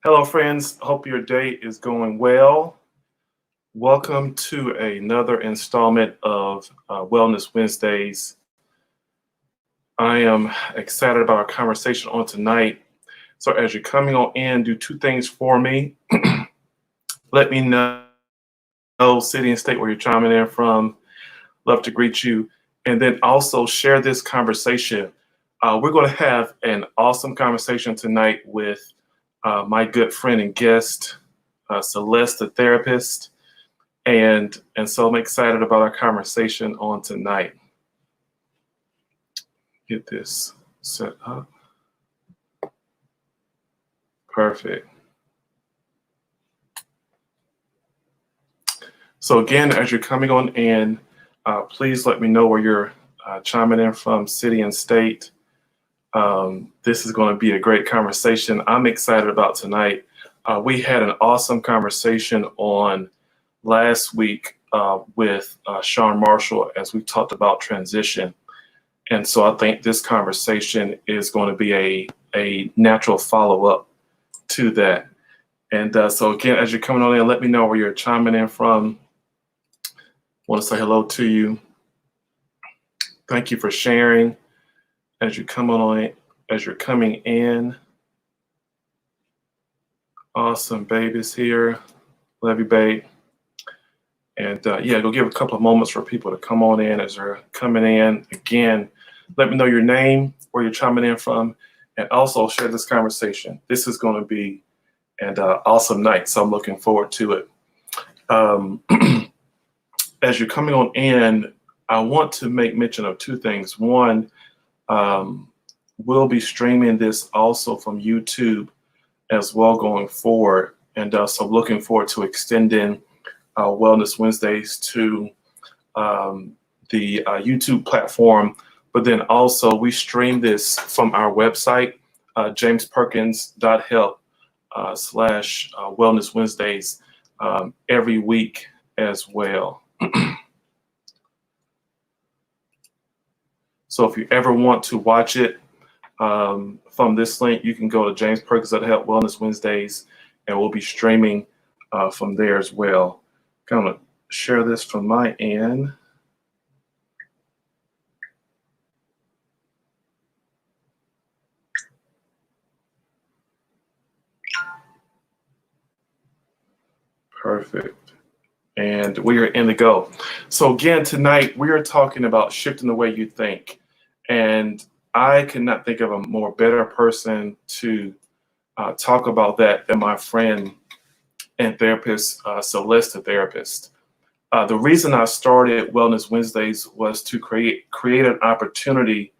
Hello, friends. Hope your day is going well. Welcome to another installment of Wellness Wednesdays. I am excited about our conversation on tonight. So, as you're coming on in, do two things for me. Let me know city and state where you're chiming in from. Love to greet you. And then also share this conversation. We're going to have an awesome conversation tonight with my good friend and guest, Celeste the Therapist. And so I'm excited about our conversation on tonight. Get this set up. Perfect. So again, as you're coming on in, please let me know where you're chiming in from, city and state. This is going to be a great conversation. I'm excited about tonight. We had an awesome conversation on last week with Sean Marshall as we talked about transition. And so I think this conversation is going to be a natural follow up to that. And so again, as you're coming on in, let me know where you're chiming in from. Want to say hello to you. Thank you for sharing as you come on, as you're coming in. Awesome, babies here. Love you, babe. And go give a couple of moments for people to come on in as they're coming in. Again, let me know your name, where you're chiming in from, and also share this conversation. This is going to be an awesome night, so I'm looking forward to it. As you're coming on in, I want to make mention of two things. One, we'll be streaming this also from YouTube as well going forward. And so looking forward to extending Wellness Wednesdays to the YouTube platform. But then also we stream this from our website, jamesperkins.help / Wellness Wednesdays every week as well. So if you ever want to watch it from this link, you can go to jamesperkins.help Wellness Wednesdays, and we'll be streaming from there as well. I'm going to share this from my end. Perfect. And we are in the go. So again, tonight we are talking about shifting the way you think. And I cannot think of a more better person to talk about that than my friend and therapist, Celeste the Therapist. The reason I started Wellness Wednesdays was to create an opportunity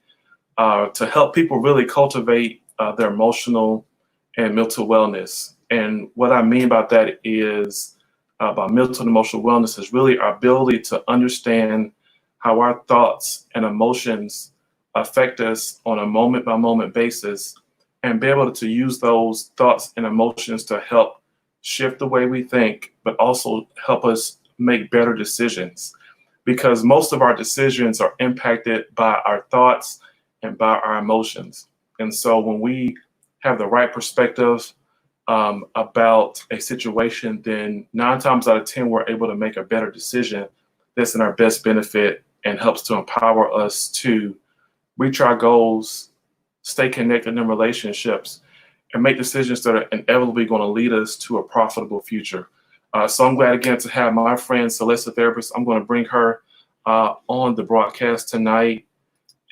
to help people really cultivate their emotional and mental wellness. And what I mean by that is by mental and emotional wellness is really our ability to understand how our thoughts and emotions affect us on a moment by moment basis and be able to use those thoughts and emotions to help shift the way we think, but also help us make better decisions. Because most of our decisions are impacted by our thoughts and by our emotions. And so when we have the right perspective about a situation, then 9 times out of 10, we're able to make a better decision that's in our best benefit and helps to empower us to reach our goals, stay connected in relationships, and make decisions that are inevitably going to lead us to a profitable future. So I'm glad again to have my friend Celeste the Therapist. I'm going to bring her on the broadcast tonight.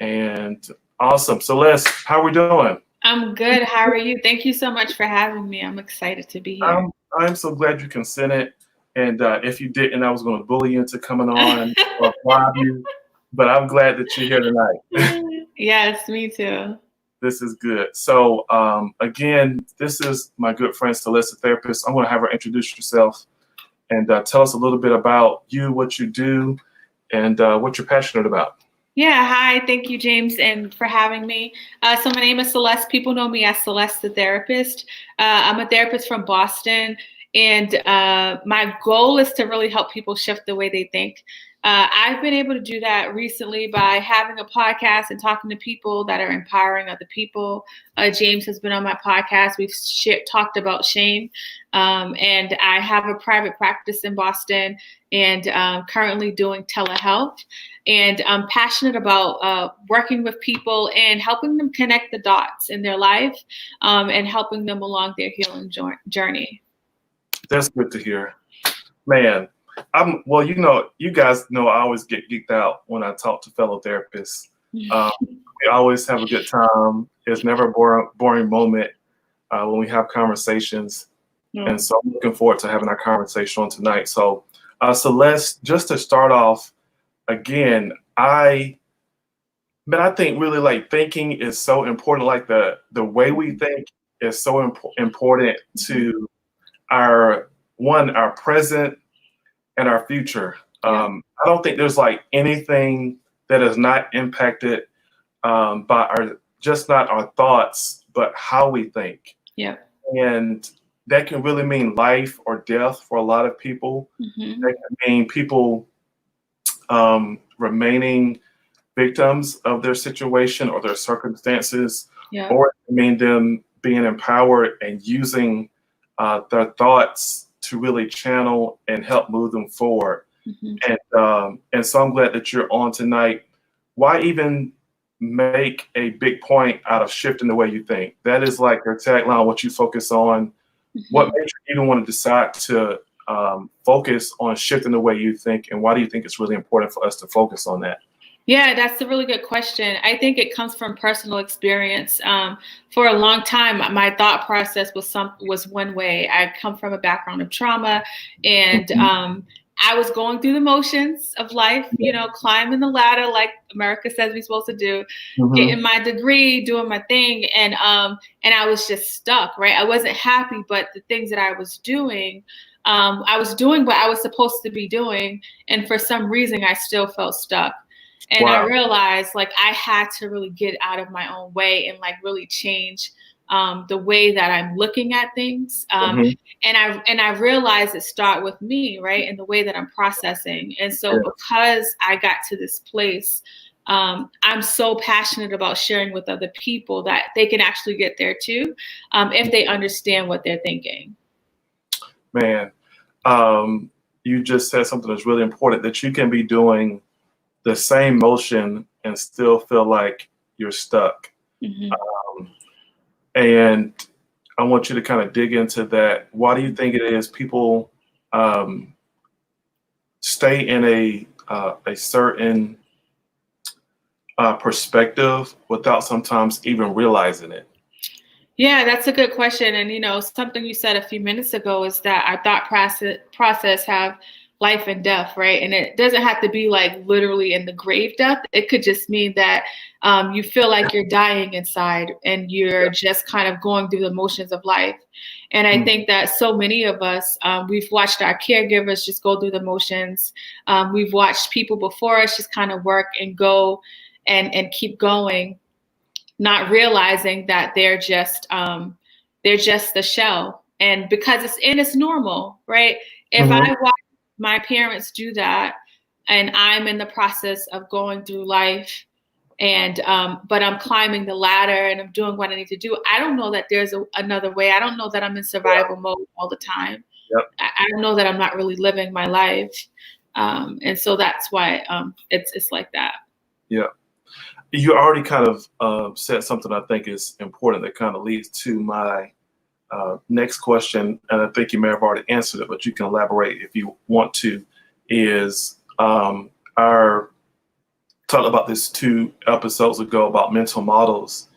And awesome. Celeste, how are we doing? I'm good. How are you? Thank you so much for having me. I'm excited to be here. I'm so glad you consented. And if you didn't, I was going to bully you into coming on or bribe you. But I'm glad that you're here tonight. Yes, me too. This is good. So again, this is my good friend Celeste the Therapist. I'm going to have her introduce yourself and tell us a little bit about you, what you do, and what you're passionate about. Yeah, hi. Thank you, James, and for having me. So my name is Celeste. People know me as Celeste the Therapist. I'm a therapist from Boston, And my goal is to really help people shift the way they think. I've been able to do that recently by having a podcast and talking to people that are empowering other people. James has been on my podcast. We've talked about shame. And I have a private practice in Boston and currently doing telehealth. And I'm passionate about working with people and helping them connect the dots in their life and helping them along their healing journey. That's good to hear. Man, well, you guys know I always get geeked out when I talk to fellow therapists. We always have a good time. There's never a boring moment when we have conversations. Yeah. And so I'm looking forward to having our conversation on tonight. So, Celeste, just to start off, again, I think really like thinking is so important. Like the way we think is so important to our present and our future. I don't think there's like anything that is not impacted by not our thoughts, but how we think. Yeah. And that can really mean life or death for a lot of people. Mm-hmm. That can mean people remaining victims of their situation or their circumstances, or it can mean them being empowered and using their thoughts to really channel and help move them forward. Mm-hmm. And so I'm glad that you're on tonight. Why even make a big point out of shifting the way you think? That is like your tagline, what you focus on. Mm-hmm. What made you even want to decide to focus on shifting the way you think, and why do you think it's really important for us to focus on that? Yeah, that's a really good question. I think it comes from personal experience. For a long time, my thought process was one way. I come from a background of trauma, and I was going through the motions of life, climbing the ladder like America says we're supposed to do, getting my degree, doing my thing, and I was just stuck, right? I wasn't happy, but the things that I was doing what I was supposed to be doing, and for some reason, I still felt stuck. And I realized like I had to really get out of my own way and like really change the way that I'm looking at things. And I realized it started with me, right? And the way that I'm processing. And so because I got to this place, I'm so passionate about sharing with other people that they can actually get there too, if they understand what they're thinking. Man, you just said something that's really important, that you can be doing the same motion and still feel like you're stuck. And I want you to kind of dig into that. Why do you think it is people stay in a certain perspective without sometimes even realizing it? Yeah, that's a good question. And, something you said a few minutes ago is that our thought process have life and death, right? And it doesn't have to be like literally in the grave death. It could just mean that you feel like you're dying inside and you're just kind of going through the motions of life. And I think that so many of us, we've watched our caregivers just go through the motions. We've watched people before us just kind of work and go and keep going, not realizing that they're just the shell. And because it's normal, right? If I watch my parents do that, and I'm in the process of going through life, and but I'm climbing the ladder and I'm doing what I need to do, I don't know that there's another way. I don't know that I'm in survival mode all the time. I don't know that I'm not really living my life, and so that's why it's like that. Yeah, you already kind of said something I think is important that kind of leads to my next question, and I think you may have already answered it, but you can elaborate if you want to, is our talked about this 2 episodes ago about mental models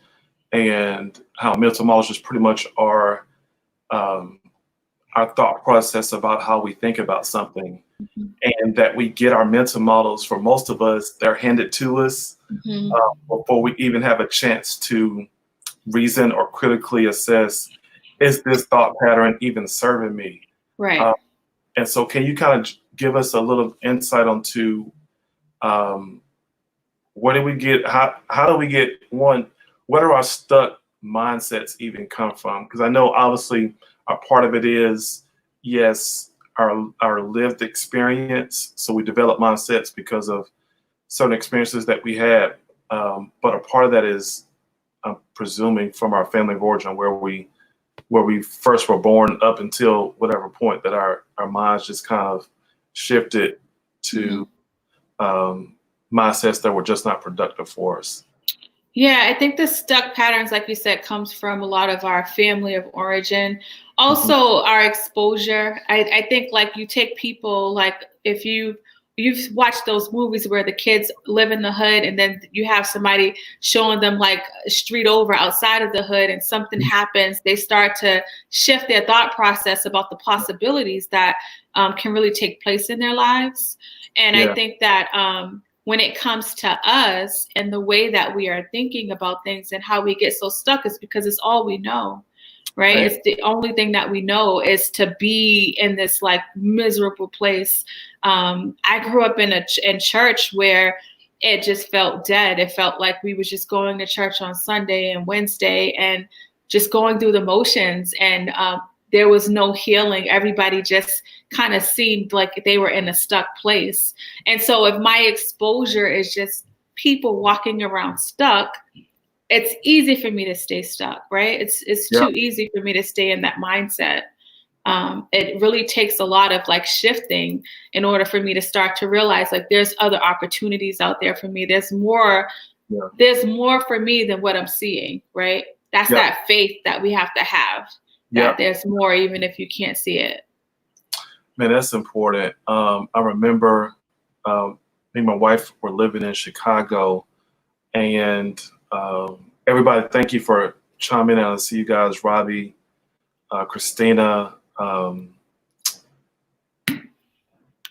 and how mental models just pretty much are our thought process about how we think about something, and that we get our mental models, for most of us, they're handed to us before we even have a chance to reason or critically assess, is this thought pattern even serving me? Right. And so can you kind of give us a little insight onto where do we get, how do we get, one, where do our stuck mindsets even come from? Because I know obviously a part of it is yes, our lived experience. So we develop mindsets because of certain experiences that we had. But a part of that is, I'm presuming, from our family of origin, where we first were born up until whatever point that our minds just kind of shifted to mindsets that were just not productive for us. Yeah, I think the stuck patterns, like you said, comes from a lot of our family of origin. Mhm. Also, our exposure. I think like you take people like if you've watched those movies where the kids live in the hood and then you have somebody showing them like a street over outside of the hood and something happens, they start to shift their thought process about the possibilities that can really take place in their lives. And I Yeah, think that when it comes to us and the way that we are thinking about things and how we get so stuck is because it's all we know, right? right. It's the only thing that we know is to be in this like miserable place. I grew up in church where it just felt dead. It felt like we was just going to church on Sunday and Wednesday and just going through the motions, and there was no healing. Everybody just kind of seemed like they were in a stuck place. And so if my exposure is just people walking around stuck, it's easy for me to stay stuck, right? It's Yeah, too easy for me to stay in that mindset. It really takes a lot of like shifting in order for me to start to realize like there's other opportunities out there for me. yeah, There's more for me than what I'm seeing, right? That's yeah, that faith that we have to have, yeah. that there's more even if you can't see it. Man, that's important. I remember me and my wife were living in Chicago, and everybody, thank you for chiming in. I see you guys, Robbie, Christina,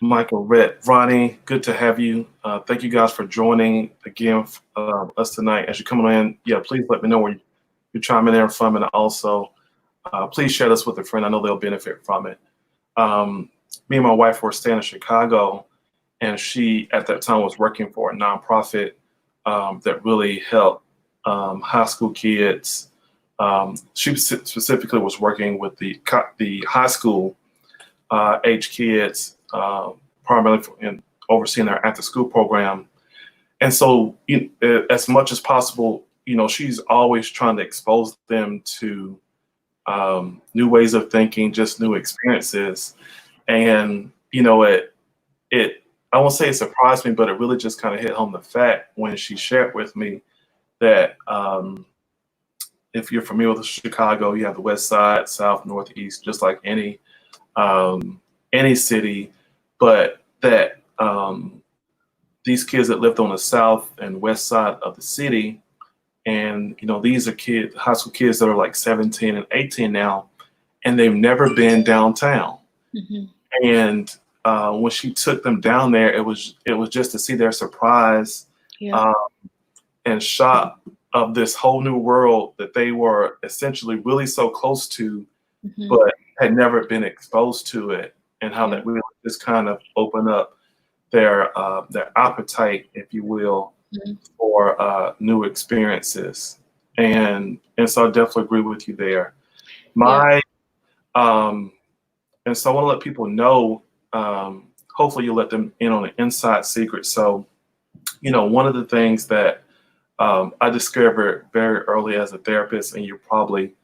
Michael, Rhett, Ronnie. Good to have you. Thank you guys for joining again us tonight. As you're coming in, yeah, please let me know where you're chiming in from, and also please share this with a friend. I know they'll benefit from it. Me and my wife were staying in Chicago, and she at that time was working for a nonprofit that really helped high school kids. She specifically was working with the high school age kids, primarily in overseeing their after school program. And so, as much as possible, she's always trying to expose them to new ways of thinking, just new experiences. And it I won't say it surprised me, but it really just kind of hit home the fact when she shared with me that if you're familiar with Chicago, you have the West Side, South, Northeast, just like any city, but that these kids that lived on the South and West Side of the city, and these are high school kids that are like 17 and 18 now, and they've never been downtown. Mm-hmm. And when she took them down there, it was just to see their surprise Yeah. and shock of this whole new world that they were essentially really so close to, Mm-hmm. but had never been exposed to it, and how Yeah. that really just kind of opened up their appetite, if you will, Mm-hmm. for new experiences. And so I definitely agree with you there. Yeah. My And so I want to let people know, hopefully you let them in on an inside secret. So, one of the things that I discovered very early as a therapist, and you probably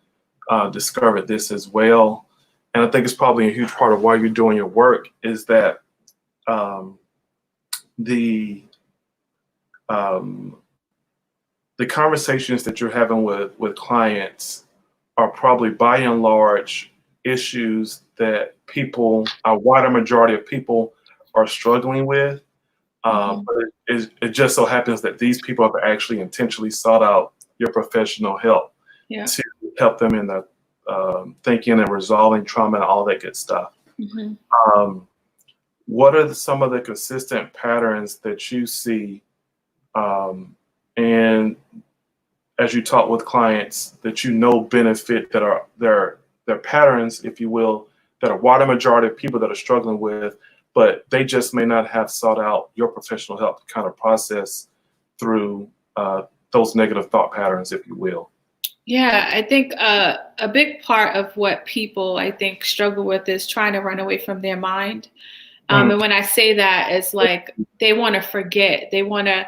discovered this as well, and I think it's probably a huge part of why you're doing your work, is that the um, the conversations that you're having with clients are probably by and large issues that a wider majority of people are struggling with. Mm-hmm. But it just so happens that these people have actually intentionally sought out your professional help Yeah. to help them in the thinking and resolving trauma and all that good stuff. Mm-hmm. Um, what are some of the consistent patterns that you see, and as you talk with clients that benefit, that are their patterns, if you will, that a wider majority of people that are struggling with, but they just may not have sought out your professional help to kind of process through those negative thought patterns, if you will? Yeah, I think a big part of what people I think struggle with is trying to run away from their mind. Mm, And when I say that, it's like they want to forget, they want to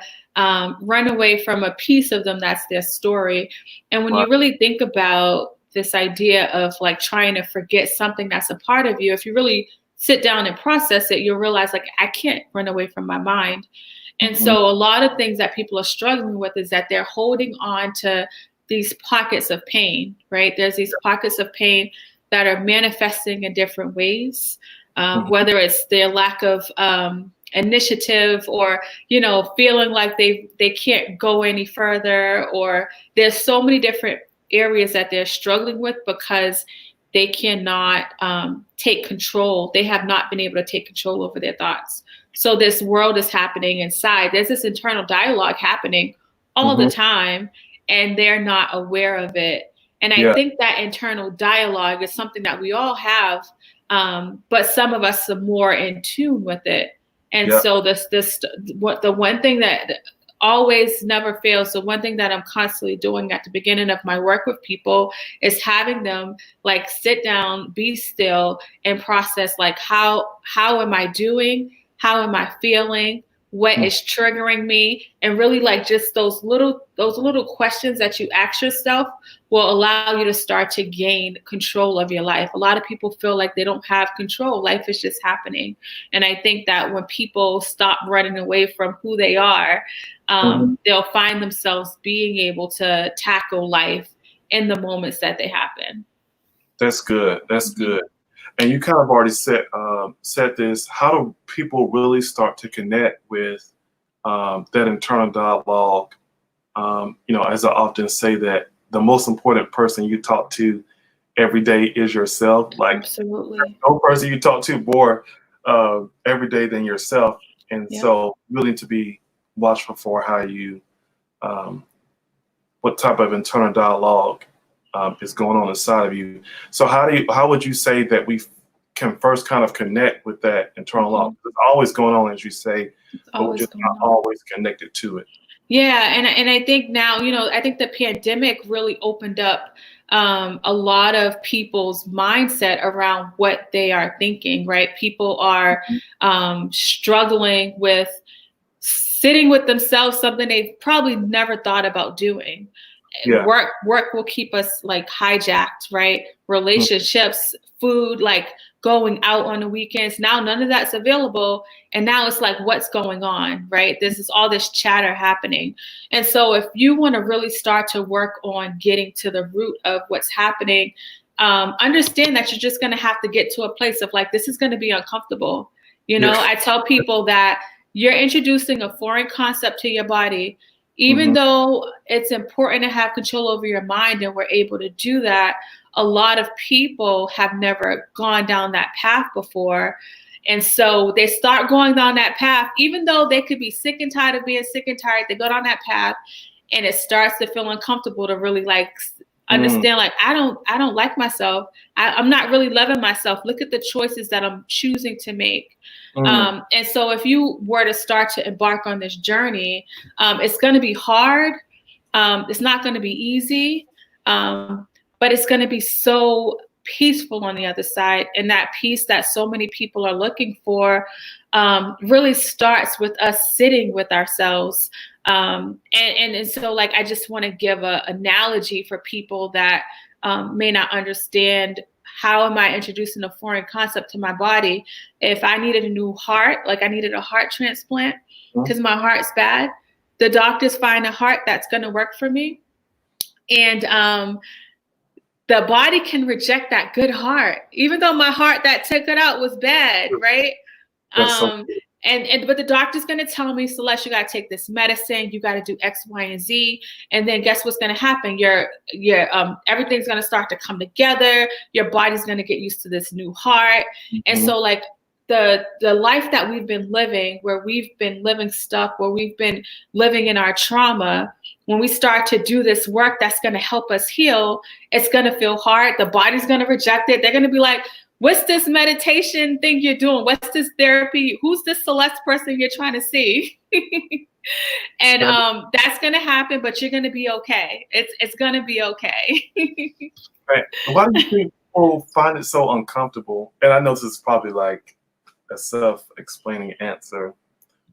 run away from a piece of them that's their story. And when right. you really think about this idea of like trying to forget something that's a part of you, if you really sit down and process it, you'll realize like I can't run away from my mind. And Mhm, so a lot of things that people are struggling with is that they're holding on to these pockets of pain, right? There's these pockets of pain that are manifesting in different ways, mhm, whether it's their lack of initiative or, you know, feeling like they can't go any further, or there's so many different areas that they're struggling with because they cannot take control. They have not been able to take control over their thoughts. So this world is happening inside. There's this internal dialogue happening all the mhm. time, and they're not aware of it. And I Yeah, think that internal dialogue is something that we all have, but some of us are more in tune with it. And yeah. so what the one thing that always never fails, the one thing that I'm constantly doing at the beginning of my work with people is having them like sit down, be still, and process like how am I doing? How am I feeling? What Mm, is triggering me? And really like just those little questions that you ask yourself will allow you to start to gain control of your life. A lot of people feel like they don't have control. Life is just happening. And I think that when people stop running away from who they are, mhm. they'll find themselves being able to tackle life in the moments that they happen. That's good. That's Mhm. good. And you kind of already said this. How do people really start to connect with that internal dialogue? As I often say, that the most important person you talk to every day is yourself. Like Absolutely. no person you talk to more every day than yourself. And Yep. so, really to be watchful for how you, um, what type of internal dialogue is going on inside of you. So, how would you say that we can first kind of connect with that internal dialogue? Mhm. It's always going on, as you say, It's but we're always just going not on. always connected to it. Yeah, and I think now, you know, I think the pandemic really opened up a lot of people's mindset around what they are thinking, right? People are struggling with sitting with themselves, something they've probably never thought about doing. Yeah. Work will keep us like hijacked, right? Relationships, food, like going out on the weekends. Now none of that's available. And now it's like, what's going on, right? This is all this chatter happening. And so if you want to really start to work on getting to the root of what's happening, understand that you're just going to have to get to a place of like, this is going to be uncomfortable. You know, Yeah. I tell people that you're introducing a foreign concept to your body. Even Hmm. though it's important to have control over your mind and we're able to do that, a lot of people have never gone down that path before. And so they start going down that path, even though they could be sick and tired of being sick and tired, they go down that path and it starts to feel uncomfortable to really like Mm, understand like I don't like myself. I'm not really loving myself. Look at the choices that I'm choosing to make. mm, And so if you were to start to embark on this journey, it's going to be hard. It's not going to be easy, but it's going to be so peaceful on the other side. And that peace that so many people are looking for really starts with us sitting with ourselves. And so, like, I just want to give an analogy for people that may not understand how am I introducing a foreign concept to my body. If I needed a new heart, like I needed a heart transplant mm, because my heart's bad, the doctors find a heart that's going to work for me. And the body can reject that good heart, even though my heart that took it out was bad, right? that's so Um, good. and but the doctor's gonna tell me, Celeste, you gotta take this medicine, you gotta do X, Y, and Z, and then guess what's gonna happen? Your everything's gonna start to come together. Your body's gonna get used to this new heart, and Hmm. so like the life that we've been living, where we've been living stuck, where we've been living in our trauma. When we start to do this work that's going to help us heal, it's going to feel hard. The body's going to reject it. They're going to be like, what's this meditation thing you're doing? What's this therapy? Who's this Celeste person you're trying to see? And that's going to happen, but you're going to be okay. It's going to be okay. Right. Why do you think people find it so uncomfortable? And I know this is probably like a self-explaining answer,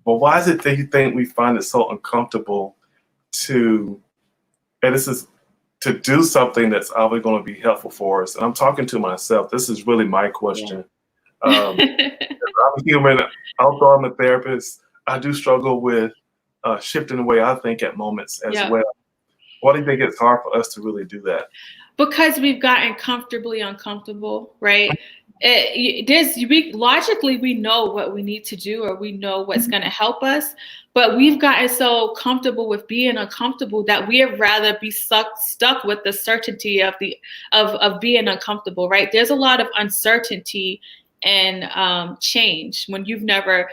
but why is it that you think we find it so uncomfortable to, and this is to do something that's obviously going to be helpful for us? And I'm talking to myself. This is really my question. I'm human. Although I'm a therapist, I do struggle with shifting the way I think at moments as well. Why do you think it's hard for us to really do that? Because we've gotten comfortably uncomfortable, right? Logically, we know what we need to do, or we know what's going to help us, but we've gotten so comfortable with being uncomfortable that we'd rather be stuck with the certainty of being uncomfortable, right? There's a lot of uncertainty and change when you've never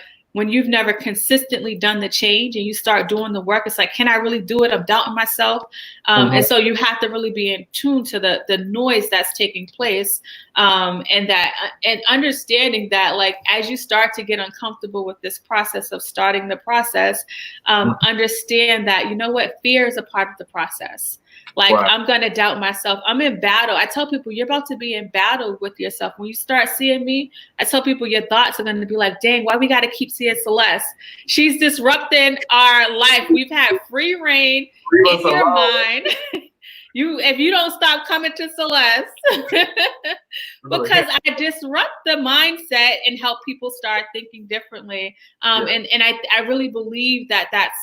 consistently done the change and you start doing the work. It's like, can I really do it? I'm doubting myself. And so you have to really be in tune to the noise that's taking place. And understanding that, like, as you start to get uncomfortable with this process of starting the process, understand that, you know what, fear is a part of the process. Like, wow. I'm going to doubt myself. I'm in battle. I tell people, you're about to be in battle with yourself. When you start seeing me, I tell people your thoughts are going to be like, dang, why we got to keep seeing Celeste? She's disrupting our life. We've had free reign in your mind. If you don't stop coming to Celeste, because I disrupt the mindset and help people start thinking differently. And I really believe that that's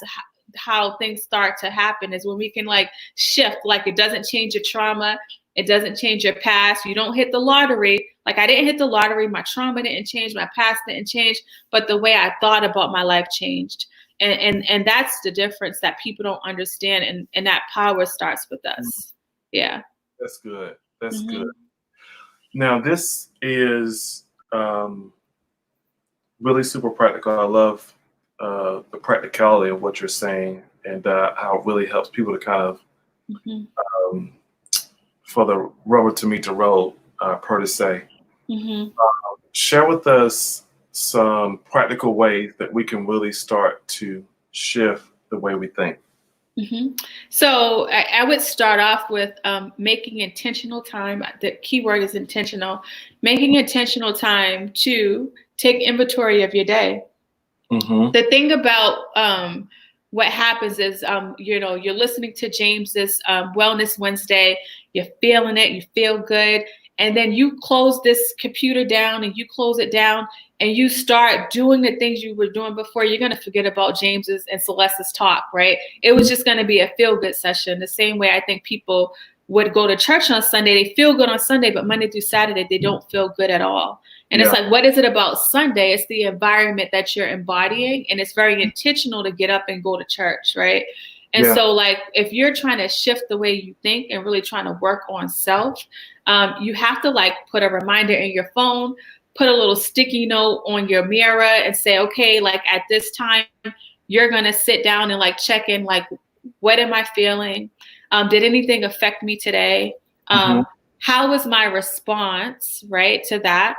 how things start to happen, is when we can like shift. Like, it doesn't change your trauma, it doesn't change your past. You don't hit the lottery. Like, I didn't hit the lottery, my trauma didn't change, my past didn't change, but the way I thought about my life changed. And that's the difference that people don't understand, and that power starts with us. Yeah, that's good. That's good. Now, this is really super practical. I love the practicality of what you're saying, and how it really helps people to kind of for the rubber to meet the road, per se. Share with us some practical ways that we can really start to shift the way we think. So I would start off with making intentional time. The key word is intentional. Making intentional time to take inventory of your day. The thing about what happens is, you're listening to James's Wellness Wednesday, you're feeling it, you feel good, and then you close this computer down and you close it down and you start doing the things you were doing before. You're going to forget about James's and Celeste's talk, right? It was just going to be a feel-good session. The same way I think people would go to church on Sunday, they feel good on Sunday, but Monday through Saturday, they don't feel good at all. And it's like, what is it about Sunday? It's the environment that you're embodying, and it's very intentional to get up and go to church, right? And so, like, if you're trying to shift the way you think and really trying to work on self, you have to, like, put a reminder in your phone, put a little sticky note on your mirror and say, okay, like, at this time, you're going to sit down and, like, check in, like, what am I feeling? Did anything affect me today? How was my response, right, to that?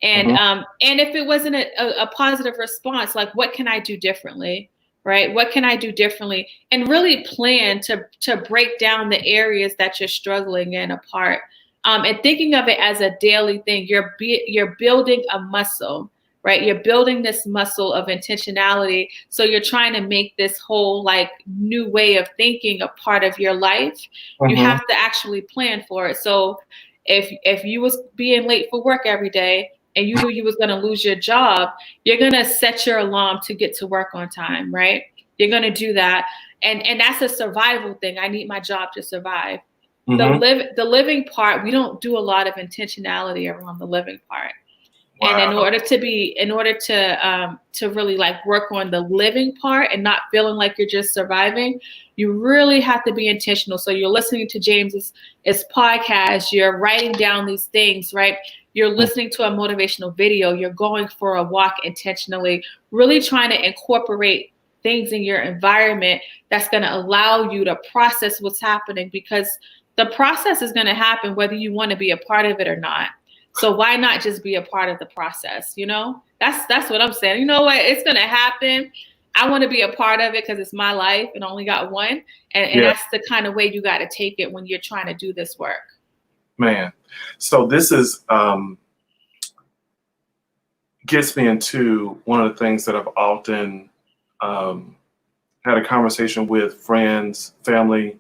And if it wasn't a positive response, like, what can I do differently, right? What can I do differently? And really plan to break down the areas that you're struggling in apart. And thinking of it as a daily thing. You're building a muscle, right? You're building this muscle of intentionality. So you're trying to make this whole, like, new way of thinking a part of your life. You have to actually plan for it. So if you was being late for work every day, and you knew you was going to lose your job, you're going to set your alarm to get to work on time, right? You're going to do that. And that's a survival thing. I need my job to survive. The living part, we don't do a lot of intentionality around the living part. Wow. And in order to really, like, work on the living part and not feeling like you're just surviving, you really have to be intentional. So you're listening to James's podcast, you're writing down these things, right? You're listening to a motivational video, you're going for a walk intentionally, really trying to incorporate things in your environment that's going to allow you to process what's happening, because the process is going to happen whether you want to be a part of it or not. So why not just be a part of the process? That's what I'm saying. You know what? It's going to happen. I want to be a part of it because it's my life and I only got one. And Yeah, that's the kind of way you got to take it when you're trying to do this work. man. So this is gets me into one of the things that I've often had a conversation with friends, family,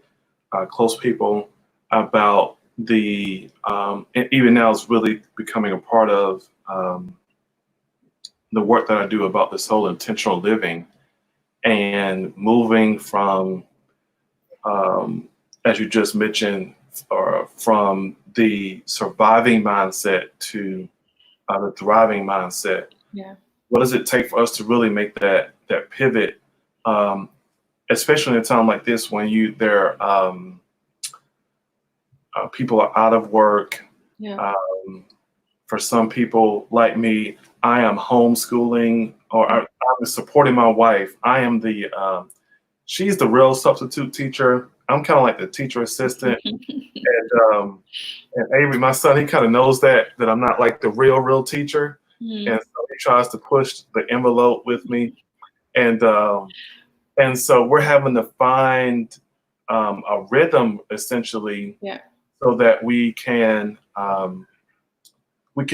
close people about and even now it's really becoming a part of the work that I do about this whole intentional living and moving from, as you just mentioned, or from the surviving mindset to the thriving mindset. Yeah. What does it take for us to really make that pivot, especially in a time like this when people are out of work. Yeah. For some people like me, I am homeschooling, or I'm supporting my wife. I am she's the real substitute teacher. I'm kind of like the teacher assistant. And Avery, my son, he kind of knows that I'm not like the real teacher. And so he tries to push the envelope with me. And so we're having to find a rhythm essentially, Yeah. so that we can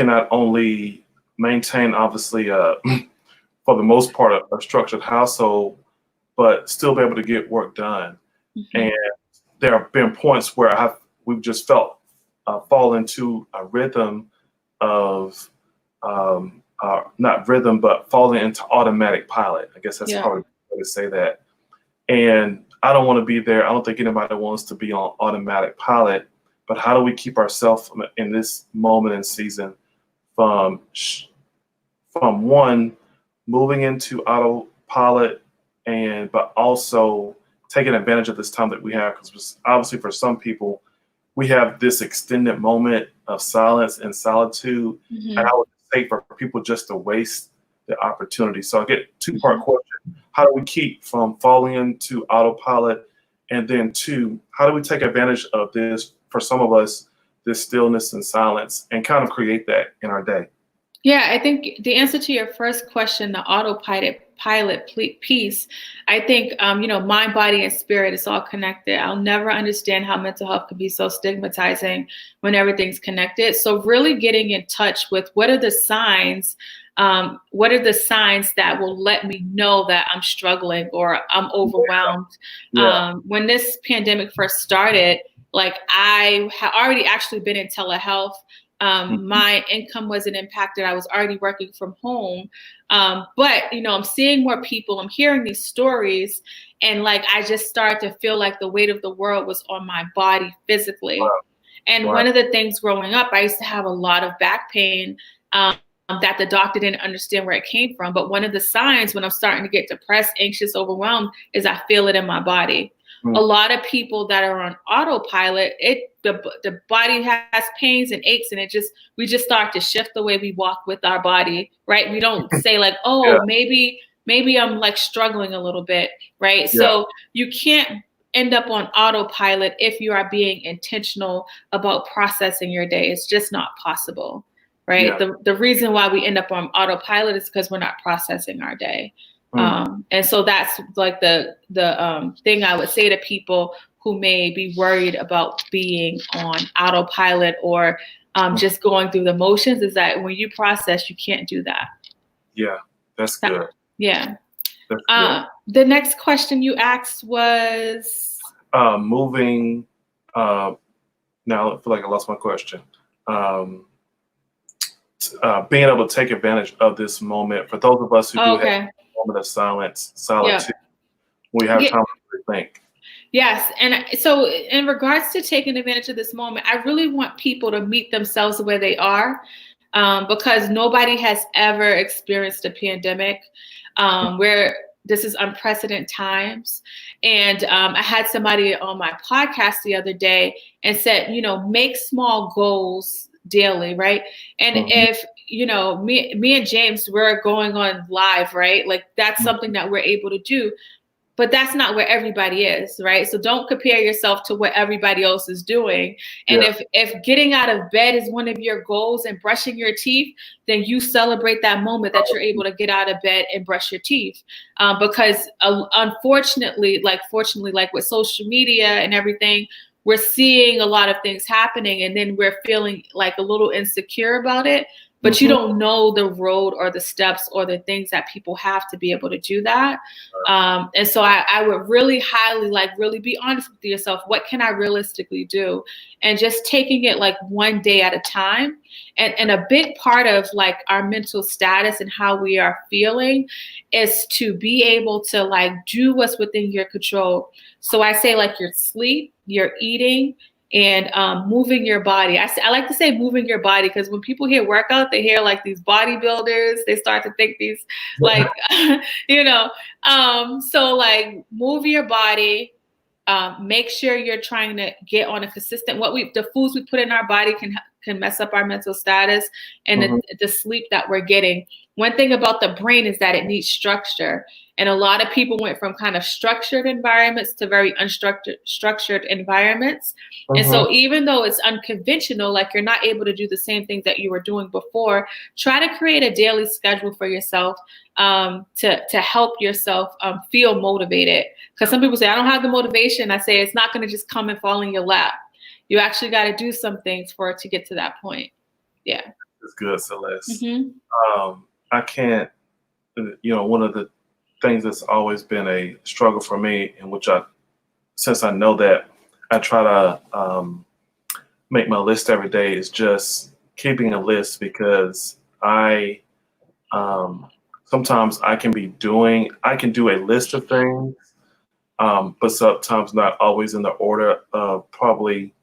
not only maintain, obviously, for the most part, a structured household, but still be able to get work done. And there have been points where we've just felt fall into a rhythm of not rhythm, but falling into automatic pilot. I guess that's probably the way to say that. And I don't want to be there. I don't think anybody wants to be on automatic pilot. But how do we keep ourselves in this moment and season from one, moving into autopilot, but also taking advantage of this time that we have? Because obviously for some people, we have this extended moment of silence and solitude. And I would say for people just to waste the opportunity. So I get a two-part question. How do we keep from falling into autopilot? And then two, how do we take advantage of this, for some of us, this stillness and silence, and kind of create that in our day? Yeah, I think the answer to your first question, the autopilot piece, I think, mind, body, and spirit is all connected. I'll never understand how mental health can be so stigmatizing when everything's connected. So really getting in touch with what are the signs that will let me know that I'm struggling or I'm overwhelmed. Yeah. When this pandemic first started, like I had already actually been in telehealth. My income wasn't impacted. I was already working from home. But, I'm seeing more people, I'm hearing these stories, and like, I just started to feel like the weight of the world was on my body physically. Wow. And Wow. one of the things growing up, I used to have a lot of back pain, that the doctor didn't understand where it came from. But one of the signs when I'm starting to get depressed, anxious, overwhelmed, is I feel it in my body. A lot of people that are on autopilot, the body has pains and aches, and we just start to shift the way we walk with our body, right? We don't say like, oh, maybe I'm like struggling a little bit, right? Yeah. So you can't end up on autopilot if you are being intentional about processing your day. It's just not possible, right? Yeah. The reason why we end up on autopilot is because we're not processing our day. And so that's like the thing I would say to people who may be worried about being on autopilot or just going through the motions, is that when you process, you can't do that. Yeah, that's good. Yeah. That's good. The next question you asked was moving. Now I feel like I lost my question. Being able to take advantage of this moment for those of us who do have a moment of solitude, we have time to think. Yes. And so in regards to taking advantage of this moment, I really want people to meet themselves where they are, because nobody has ever experienced a pandemic where this is unprecedented times. And I had somebody on my podcast the other day and said, make small goals daily, right? And if, me and James, we're going on live, right? Like that's something that we're able to do. but that's not where everybody is, right? So don't compare yourself to what everybody else is doing. And if getting out of bed is one of your goals and brushing your teeth, then you celebrate that moment that you're able to get out of bed and brush your teeth. Because unfortunately, fortunately, like with social media and everything, we're seeing a lot of things happening, and then we're feeling like a little insecure about it, but you don't know the road or the steps or the things that people have to be able to do that. And so I would really highly really be honest with yourself. What can I realistically do? And just taking it like one day at a time. And a big part of like our mental status and how we are feeling is to be able to like do what's within your control. So I say like your sleep, your eating, and moving your body. I like to say moving your body, because when people hear workout, they hear like these bodybuilders. They start to think these like, so like move your body. Make sure you're trying to get on a consistent, the foods we put in our body can mess up our mental status and the sleep that we're getting. One thing about the brain is that it needs structure. And a lot of people went from kind of structured environments to very unstructured environments. And so even though it's unconventional, like you're not able to do the same things that you were doing before, try to create a daily schedule for yourself to help yourself feel motivated. Because some people say, I don't have the motivation. I say, it's not going to just come and fall in your lap. You actually got to do some things for it to get to that point. Yeah. It's good, Celeste. I can't, one of the things that's always been a struggle for me, in which since I know that, I try to make my list every day, is just keeping a list, because sometimes I can do a list of things, but sometimes not always in the order of probably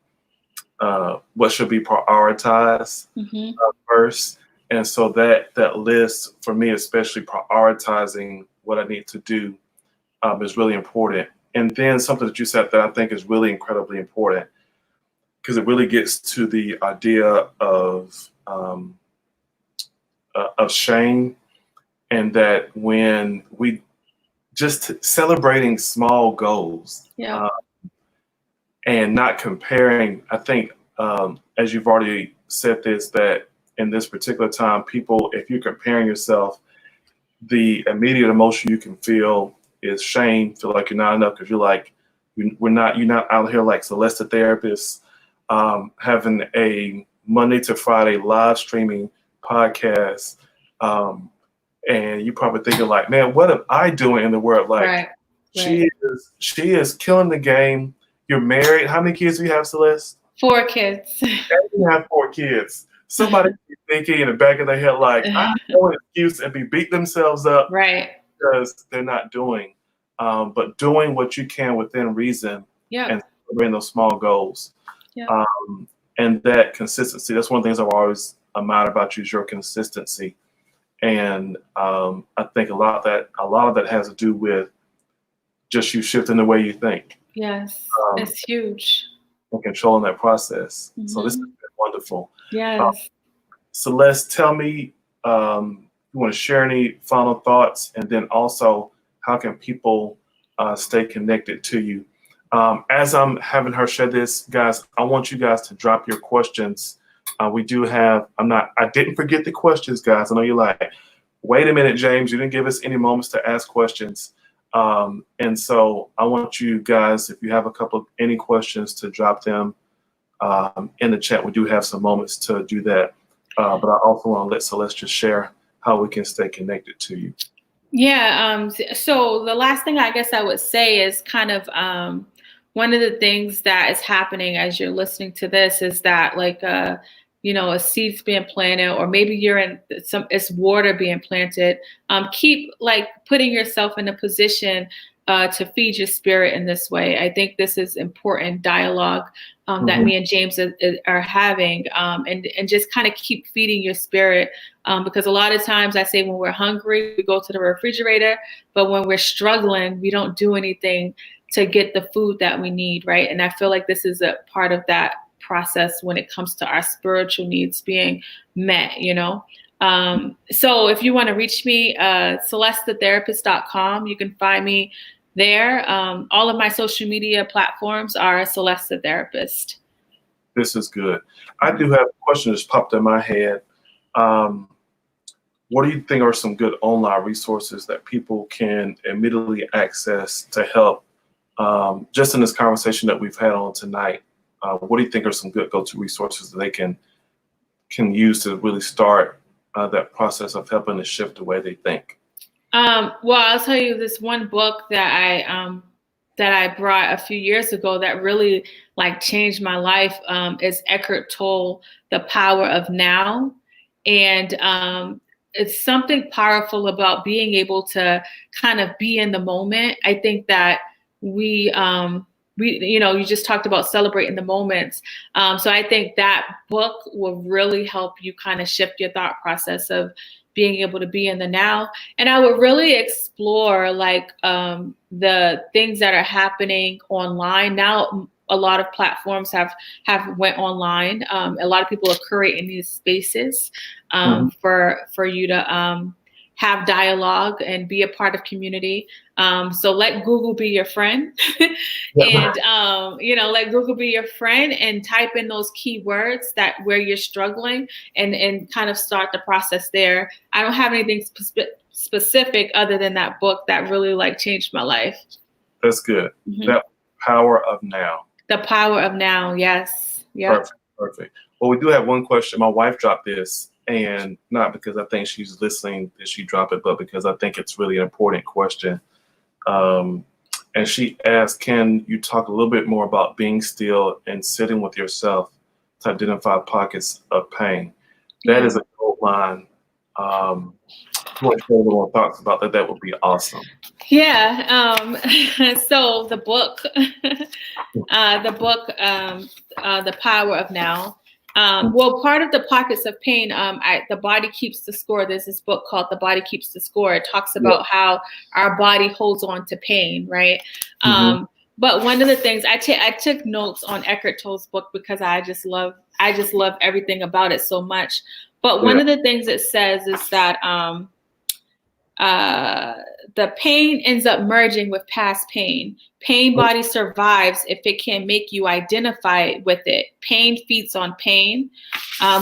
what should be prioritized first. And so that list for me, especially prioritizing what I need to do, is really important. And then something that you said that I think is really incredibly important, because it really gets to the idea of shame, and that when we just celebrating small goals, and not comparing. I think, as you've already said this, that in this particular time, people, if you're comparing yourself, the immediate emotion you can feel is shame, feel like you're not enough, because you're not out here like Celeste the Therapist, having a Monday to Friday live streaming podcast, and you're probably thinking like, man, what am I doing in the world? Like, she is killing the game. You're married. How many kids do you have, Celeste? 4 kids. You have 4 kids. Somebody be thinking in the back of their head like, I have no excuse, and be beating themselves up because they're not doing. But doing what you can within reason, and celebrating those small goals. And that consistency, that's one of the things I've always admired about you, is your consistency. And I think a lot of that has to do with just you shifting the way you think. Yes, it's huge. And controlling that process. So this has been wonderful. Yes. Celeste, tell me, you want to share any final thoughts, and then also how can people stay connected to you? As I'm having her share this, guys, I want you guys to drop your questions. We do have, I didn't forget the questions, guys. I know you're like, wait a minute, James, you didn't give us any moments to ask questions. And so I want you guys, if you have any questions, to drop them in the chat. We do have some moments to do that. But I also want to let Celeste just share how we can stay connected to you. Yeah. So the last thing I guess I would say is kind of one of the things that is happening as you're listening to this is that like, a seed's being planted, or maybe you're in it's water being planted. Keep like putting yourself in a position to feed your spirit in this way. I think this is important dialogue that me and James are having, and just kind of keep feeding your spirit, because a lot of times I say when we're hungry, we go to the refrigerator, but when we're struggling, we don't do anything to get the food that we need, right? And I feel like this is a part of that process when it comes to our spiritual needs being met, So if you want to reach me, celestethetherapist.com, you can find me there. All of my social media platforms are Celeste the Therapist. This is good. I do have a question that's popped in my head. What do you think are some good online resources that people can immediately access to help just in this conversation that we've had on tonight? What do you think are some good go-to resources that they can use to really start that process of helping to shift the way they think? Well, I'll tell you this one book that I brought a few years ago that really like changed my life is Eckhart Tolle, The Power of Now. And it's something powerful about being able to kind of be in the moment. I think that we you just talked about celebrating the moments. So I think that book will really help you kind of shift your thought process of being able to be in the now. And I would really explore like the things that are happening online now. A lot of platforms have went online. A lot of people are creating these spaces for you to have dialogue and be a part of community. So let Google be your friend, and let Google be your friend, and type in those keywords that where you're struggling, and kind of start the process there. I don't have anything specific other than that book that really like changed my life. That's good. That Power of Now. The Power of Now. Yes. Yeah. Perfect. Well, we do have one question. My wife dropped this, and not because I think she's listening that she dropped it, but because I think it's really an important question. And she asked, can you talk a little bit more about being still and sitting with yourself to identify pockets of pain? That is a gold line. If you want to share a little more thoughts about that, that would be awesome. Yeah. So the book, The Power of Now. Well, part of the pockets of pain, The Body Keeps the Score. There's this book called The Body Keeps the Score. It talks about how our body holds on to pain, right? But one of the things I took notes on Eckhart Tolle's book because I just love everything about it so much. But one of the things it says is that the pain ends up merging with past pain. Pain body survives if it can make you identify with it. Pain feeds on pain.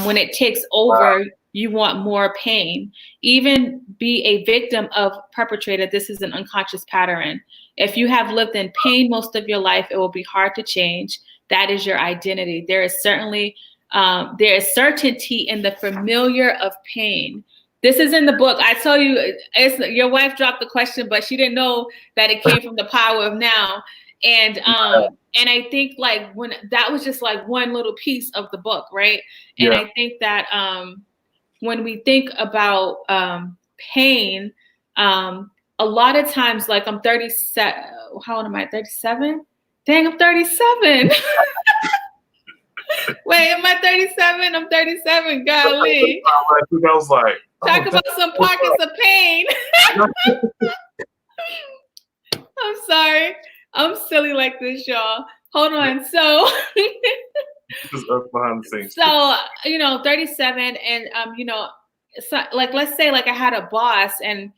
When it takes over, you want more pain. Even be a victim of perpetrator. This is an unconscious pattern. If you have lived in pain most of your life, it will be hard to change. That is your identity. There is certainty in the familiar of pain. This is in the book. I tell you, your wife dropped the question, but she didn't know that it came from The Power of Now. And I think like when that was just like one little piece of the book, right? And I think that when we think about pain, a lot of times, like I'm 37. How old am I? 37? Dang, I'm 37. Wait, am I 37? I'm 37. Golly. I was like, talk about some pockets of pain. I'm sorry. I'm silly like this, y'all. Hold on. So, just us behind the scenes. So, 37, and so, like, let's say like I had a boss, and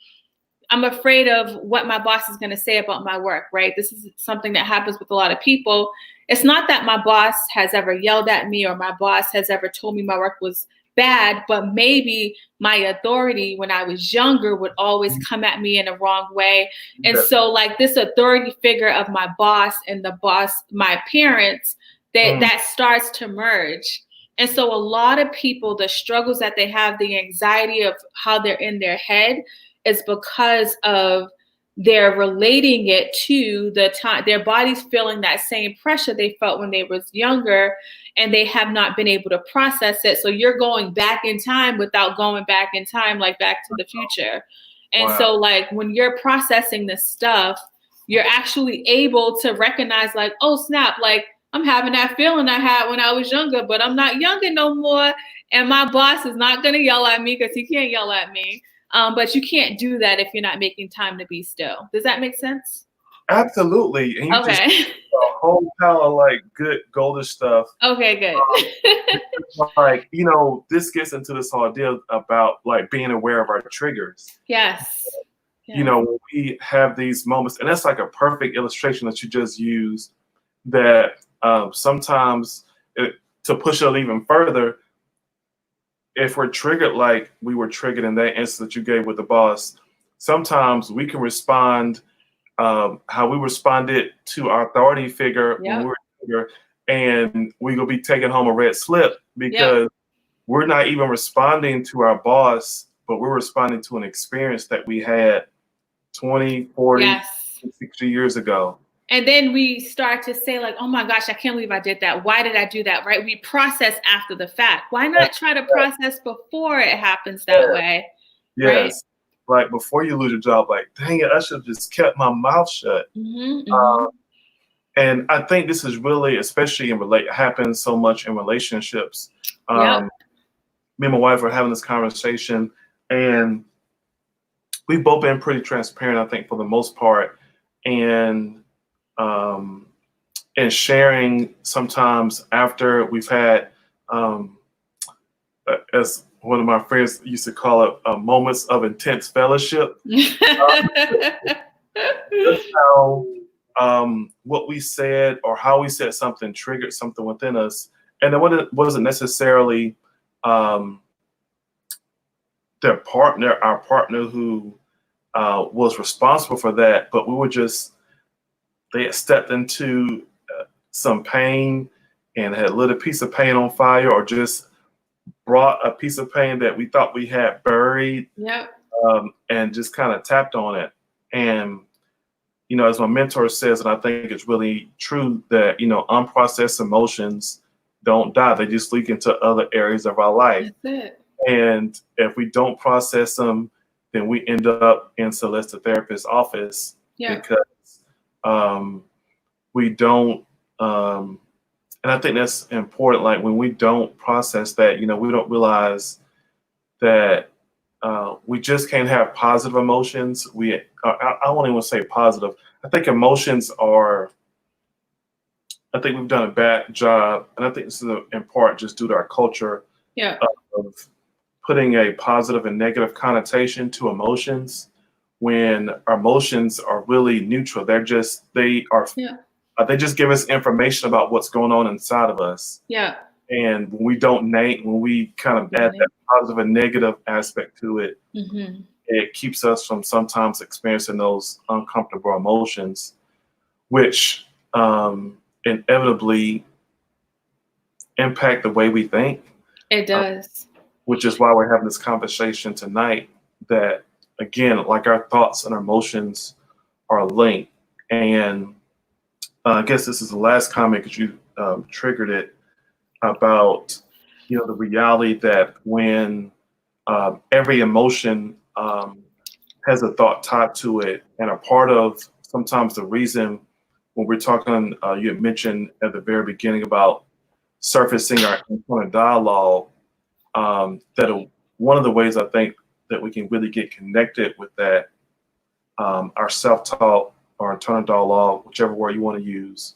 I'm afraid of what my boss is going to say about my work, right? This is something that happens with a lot of people. It's not that my boss has ever yelled at me or my boss has ever told me my work was bad, but maybe my authority when I was younger would always come at me in a wrong way. And so like this authority figure of my boss and my parents, that starts to merge. And so a lot of people, the struggles that they have, the anxiety of how they're in their head is because of they're relating it to the time their body's feeling that same pressure they felt when they was younger, and they have not been able to process it. So you're going back in time without going back in time, like Back to the Future. And so like when you're processing this stuff, you're actually able to recognize like, oh snap, like I'm having that feeling I had when I was younger, but I'm not younger no more. And my boss is not going to yell at me because he can't yell at me. But you can't do that if you're not making time to be still. Does that make sense? Absolutely. And you just a whole pile of like good goldish stuff. Okay, good. Like, this gets into this whole deal about like being aware of our triggers. Yes. You know, when we have these moments, and that's like a perfect illustration that you just used, that sometimes to push it even further, if we're triggered like we were triggered in that instance that you gave with the boss, sometimes we can respond how we responded to our authority figure when we were triggered, and we will be taking home a red slip because we're not even responding to our boss, but we're responding to an experience that we had 20, 40, 60 years ago. And then we start to say like, oh my gosh, I can't believe I did that. Why did I do that? Right? We process after the fact. Why not try to process before it happens that way? Yes. Right? Like before you lose your job, like, dang it, I should have just kept my mouth shut. And I think this is really, especially happens so much in relationships. Me and my wife were having this conversation, and we've both been pretty transparent, I think, for the most part. And sharing sometimes after we've had, as one of my friends used to call it, moments of intense fellowship. Just how what we said or how we said something triggered something within us. And it wasn't necessarily our partner who was responsible for that, but they had stepped into some pain and had lit a piece of pain on fire, or just brought a piece of pain that we thought we had buried, and just kind of tapped on it. And, you know, as my mentor says, and I think it's really true, that, you know, unprocessed emotions don't die. They just leak into other areas of our life. That's it. And if we don't process them, then we end up in Celeste the Therapist's office because we don't, and I think that's important. Like when we don't process that, you know, we don't realize that we just can't have positive emotions. I won't even say positive. I think emotions are, I think we've done a bad job, and I think this is in part just due to our culture of putting a positive and negative connotation to emotions, when our emotions are really neutral. They just give us information about what's going on inside of us. And when we kind of add that positive and negative aspect to it, it keeps us from sometimes experiencing those uncomfortable emotions, which inevitably impact the way we think. It does. Which is why we're having this conversation tonight, that, again, like our thoughts and our emotions are linked. And I guess this is the last comment because you triggered it, about, you know, the reality that when every emotion has a thought tied to it, and a part of sometimes the reason when we're talking, you had mentioned at the very beginning about surfacing our internal dialogue, that one of the ways I think that we can really get connected with that, our self-talk or internal dialogue, whichever word you want to use,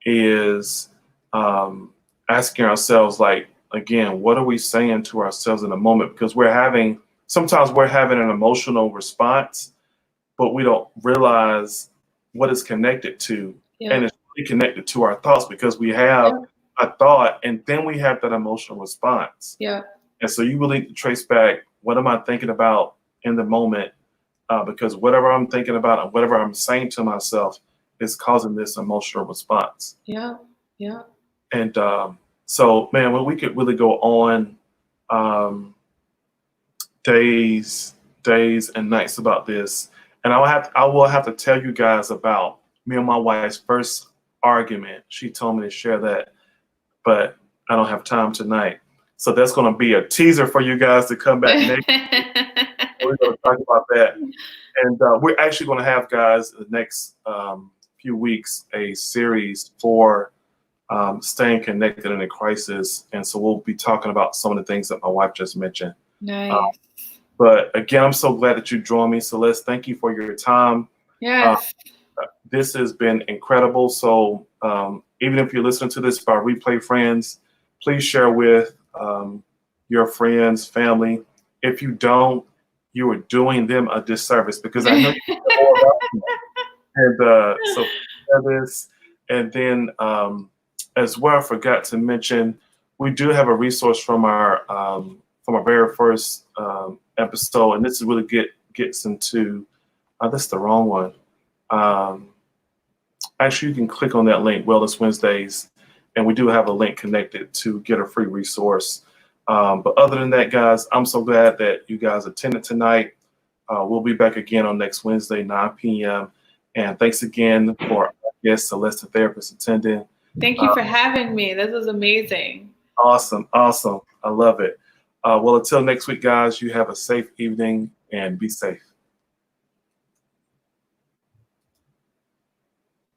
is asking ourselves, like, again, what are we saying to ourselves in the moment? Because sometimes we're having an emotional response, but we don't realize what it's connected to. And it's really connected to our thoughts, because we have a thought and then we have that emotional response. And so you really need to trace back, what am I thinking about in the moment? Because whatever I'm thinking about and whatever I'm saying to myself is causing this emotional response. And so, man, we could really go on days and nights about this. And I will have to tell you guys about me and my wife's first argument. She told me to share that, but I don't have time tonight. So that's going to be a teaser for you guys to come back next. We're going to talk about that. And we're actually going to have, guys, the next few weeks, a series for staying connected in a crisis. And so we'll be talking about some of the things that my wife just mentioned. Nice. But again, I'm so glad that you joined me, Celeste. Thank you for your time. Yes. This has been incredible. So even if you're listening to this by replay, friends, please share with your friends, family. If you don't, you are doing them a disservice, because I know you know more about them. And so this, and then as well, I forgot to mention, we do have a resource from our very first episode, and this is really gets into that's the wrong one. Actually, you can click on that link, Wellness Wednesdays, and we do have a link connected to get a free resource. But other than that, guys, I'm so glad that you guys attended tonight. We'll be back again on next Wednesday, 9 p.m. And thanks again for our guest, Celeste the Therapist, attending. Thank you for having me. This was amazing. Awesome. I love it. Well, until next week, guys, you have a safe evening and be safe.